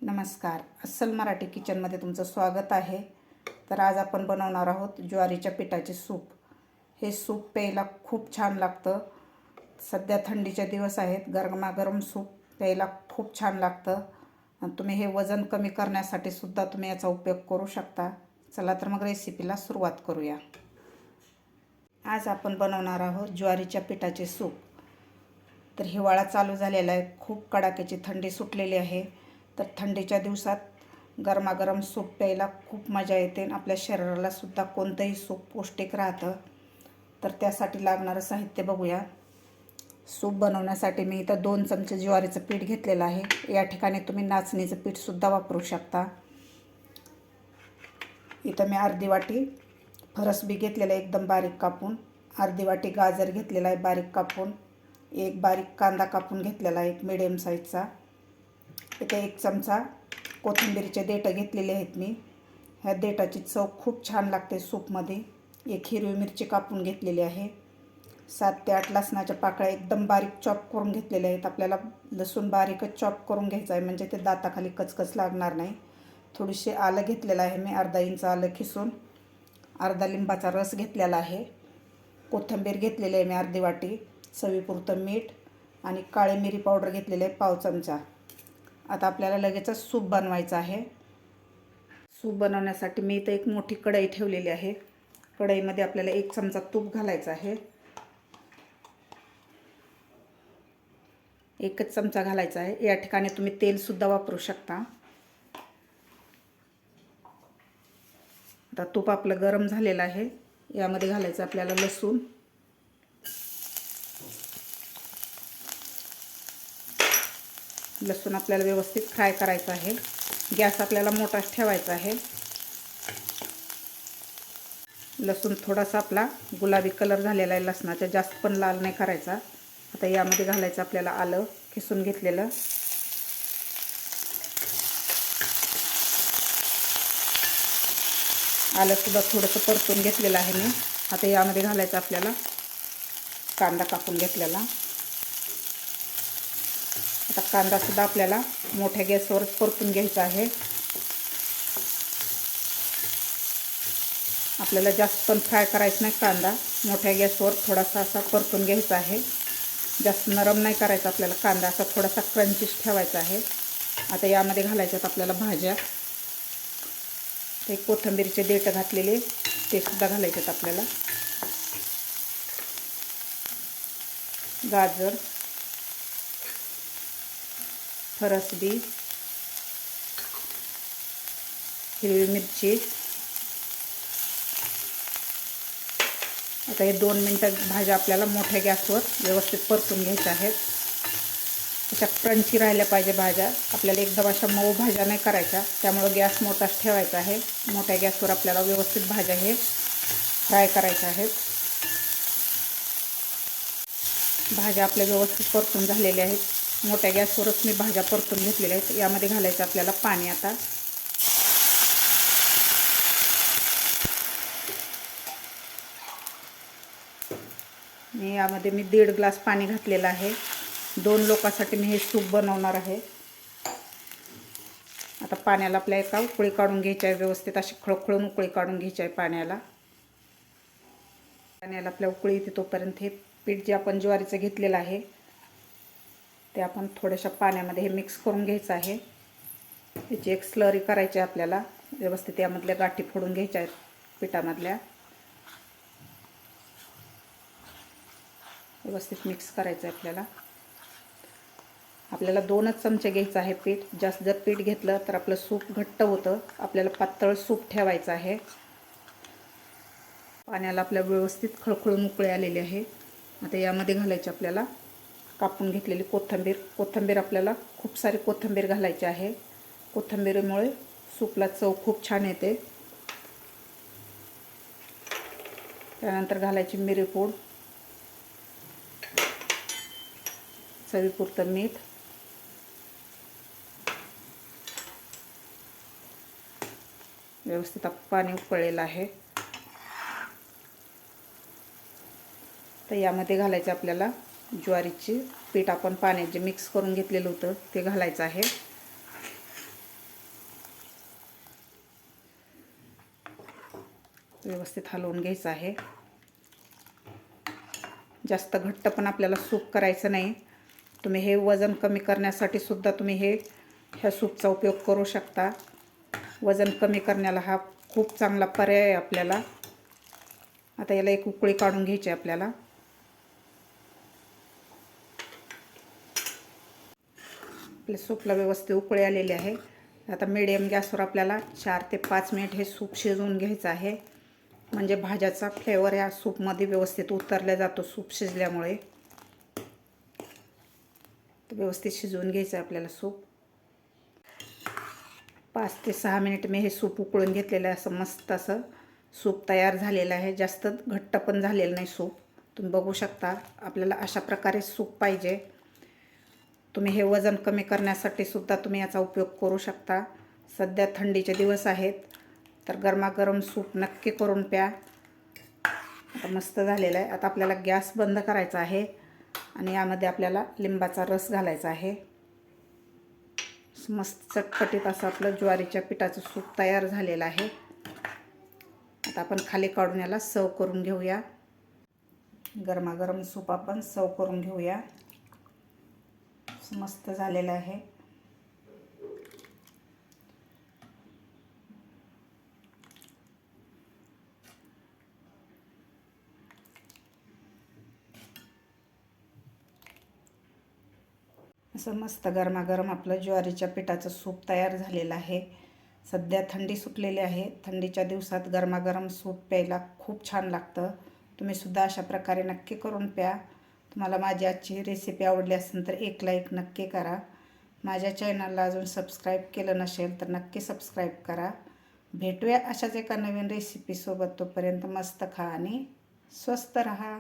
नमस्कार. अस्सल मराठी किचनमध्ये तुमचं स्वागत आहे. तर आज आपण बनवणार आहोत ज्वारीच्या पिठाचे सूप. हे सूप प्यायला खूप छान लागतं. सध्या थंडीचे दिवस आहेत. गरमागरम सूप प्यायला खूप छान लागतं. आणि तुम्ही हे वजन कमी करण्यासाठी सुद्धा तुम्ही याचा उपयोग करू शकता. चला तर मग रेसिपीला सुरुवात करूया. आज आपण बनवणार आहोत ज्वारीच्या पिठाचे सूप. तर हिवाळा चालू झालेला आहे. खूप कडाक्याची थंडी सुटलेली आहे. तर थंडीच्या दिवसात गरमागरम सूप प्यायला खूप मजा येते आणि आपल्या शरीराला सुद्धा कोणतंही सूप पौष्टिक राहतं. तर त्यासाठी लागणारं साहित्य बघूया. सूप बनवण्यासाठी मी इथं 2 चमचे ज्वारीचं पीठ घेतलेलं आहे. या ठिकाणी तुम्ही नाचणीचं पीठसुद्धा वापरू शकता. इथं मी अर्धी वाटी फरसबी घेतलेलं आहे एकदम बारीक कापून. अर्धी वाटी गाजर घेतलेला आहे बारीक कापून. एक बारीक कांदा कापून घेतलेला आहे एक मिडियम साईजचा. इथे 1 चमचा कोथिंबीरचे देठं घेतलेले आहेत मी. ह्या देठाची चव खूप छान लागते सूपमध्ये. एक हिरवी मिरची कापून घेतलेली आहे. 7 ते 8 लसणाच्या पाकळ्या एकदम बारीक चॉप करून घेतलेल्या आहेत. आपल्याला लसूण बारीकच चॉप करून घ्यायचं आहे म्हणजे ते दाताखाली कचकच लागणार नाही. थोडीशी आलं घेतलेलं आहे मी, अर्धा इंच आलं खिसून. अर्धा लिंबाचा रस घेतलेला आहे. कोथिंबीर घेतलेली आहे मी अर्धी वाटी. चवीपुरतं मीठ आणि काळी मिरी पावडर घेतलेली आहे पाव चमचा. आता आपल्याला लगेचच सूप बनवायचं आहे. सूप बनवण्यासाठी मी इथं एक मोठी कढई ठेवलेली आहे. कढईमध्ये आपल्याला 1 चमचा तूप घालायचं आहे. 1च चमचा घालायचा आहे. या ठिकाणी तुम्ही तेलसुद्धा वापरू शकता. आता तूप आपलं गरम झालेलं आहे. यामध्ये घालायचं आपल्याला लसूण. लसूण आपल्याला व्यवस्थित फ्राय करायचं आहे. गॅस आपल्याला मोठाच ठेवायचा आहे. लसूण थोडासा आपला गुलाबी कलर झालेला आहे लसणाचा, जास्त पण लाल नाही करायचा. आता यामध्ये घालायचं आपल्याला आलं खिसून घेतलेलं. आलंसुद्धा थोडंसं परतून घेतलेलं आहे मी. आता यामध्ये घालायचं आपल्याला कांदा कापून घेतलेला. आता कांदासुद्धा आपल्याला मोठ्या गॅसवरच परतून घ्यायचा आहे. आपल्याला जास्त पण फ्राय करायचं नाही कांदा. मोठ्या गॅसवर थोडासा असा परतून घ्यायचा आहे. जास्त नरम नाही करायचा आपल्याला कांदा, असा थोडासा क्रंचीच ठेवायचा आहे. आता यामध्ये घालायच्यात आपल्याला भाज्या. ते कोथिंबीरचे देठं घातलेले ते सुद्धा घालायचेत आपल्याला. गाजर, फरसबी, हिरवी मिरची. आता हे 2 मिनटं भाज्या आपल्याला मोठ्या गॅसवर व्यवस्थित परतून घ्यायच्या आहेत. अशा क्रंची राहिल्या पाहिजे भाज्या. आपल्याला एकदम अशा मऊ भाज्या नाही करायच्या, त्यामुळं गॅस मोठाच ठेवायचा आहे. मोठ्या गॅसवर आपल्याला व्यवस्थित भाज्या हे फ्राय करायच्या आहेत. भाज्या आपल्या व्यवस्थित परतून झालेल्या आहेत. मोठ्या गॅसवरच मी भाज्या परतून घेतलेल्या आहेत. यामध्ये घालायचं आपल्याला पाणी. आता यामध्ये मी 1.5 ग्लास पाणी घातलेलं आहे. 2 लोकांसाठी मी हे सूप बनवणार आहे. आता पाण्याला आपल्या एका उकळी काढून घ्यायची आहे. व्यवस्थित अशी खळखळून उकळी काढून घ्यायची आहे पाण्याला. आपल्या उकळी येते तोपर्यंत हे पीठ जे आपण ज्वारीचं घेतलेलं आहे ते आपण थोड्याशा पाण्यामध्ये हे मिक्स करून घ्यायचं आहे. त्याची एक स्लरी करायची आहे आपल्याला. व्यवस्थित यामधल्या गाठी फोडून घ्यायच्या आहेत पिठामधल्या. व्यवस्थित मिक्स करायचं आहे आपल्याला. आपल्याला 2च चमचे घ्यायचं आहे पीठ. जास्त जर पीठ घेतलं तर आपलं सूप घट्ट होतं. आपल्याला पातळ सूप ठेवायचं आहे. पाण्याला आपल्या व्यवस्थित खळखळून उकळी आलेली आहे. आता यामध्ये घालायची आपल्याला कापून घेतलेली कोथिंबीर. कोथिंबीर आपल्याला खूप सारी कोथिंबीर घालायची आहे. कोथिंबीरीमुळे सूपला चव खूप छान येते. त्यानंतर घालायची मिरीपूड, चवीपुरतं मीठ, व्यवस्थित पाणी उकळलेलं आहे. तर यामध्ये घालायचं आपल्याला ज्वारीची पीठ. आपण पाण्यात जे मिक्स करून घेतलेलं होतं ते घालायचं आहे. व्यवस्थित हलवून घ्यायचं आहे. जास्त घट्ट पण आपल्याला सूप करायचं नाही. तुम्ही हे वजन कमी करण्यासाठी सुद्धा तुम्ही ह्या सूपचा उपयोग करू शकता. वजन कमी करण्याला हा खूप चांगला पर्याय आहे आपल्याला. आता याला एक उकळी काढून घ्यायची आपल्याला. आपल्या सूपला व्यवस्थित उकळी आलेली आहे. आता मीडियम गॅसवर आपल्याला 4 ते 5 मिनिट हे सूप शिजवून घ्यायचं आहे. म्हणजे भाज्याचा फ्लेवर या सूपमध्ये व्यवस्थित उतरला जातो सूप शिजल्यामुळे. तर व्यवस्थित शिजवून घ्यायचं आहे आपल्याला सूप. 5 ते 6 मिनिट मी हे सूप उकळून घेतलेलं आहे. असं मस्त असं सूप तयार झालेलं आहे. जास्त घट्ट पण झालेलं नाही सूप. तुम्ही बघू शकता. आपल्याला अशा प्रकारे सूप पाहिजे. तुम्ही हे वजन कमी करण्यासाठी सुद्धा तुम्ही याचा उपयोग करू शकता. सध्या थंडीचे दिवस आहेत, तर गरमागरम सूप नक्की करून प्या. आता मस्त झालेलं आहे. आता आपल्याला गॅस बंद करायचा आहे आणि यामध्ये आपल्याला लिंबाचा रस घालायचा आहे. मस्त चटपटीत असं आपलं ज्वारीच्या पिठाचं सूप तयार झालेलं आहे. आता आपण खाली काढून याला सर्व करून घेऊया. गरमागरम सूप आपण सर्व करून घेऊया. मस्त झालेलं आहे. असं मस्त गरमागरम आपलं ज्वारीच्या पिठाचं सूप तयार झालेलं आहे. सध्या थंडी सुटलेली आहे. थंडीच्या दिवसात गरमागरम सूप प्यायला खूप छान लागतं. तुम्ही सुद्धा अशा प्रकारे नक्की करून प्या. तुम्हाला माझी आजची रेसिपी आवडली असेल तर एक लाईक नक्की करा. माझ्या चॅनलला अजून सबस्क्राईब केलं नसेल तर नक्की सबस्क्राईब करा. भेटूया अशाच एका नवीन रेसिपीसोबत. तोपर्यंत मस्त खा आणि स्वस्त रहा.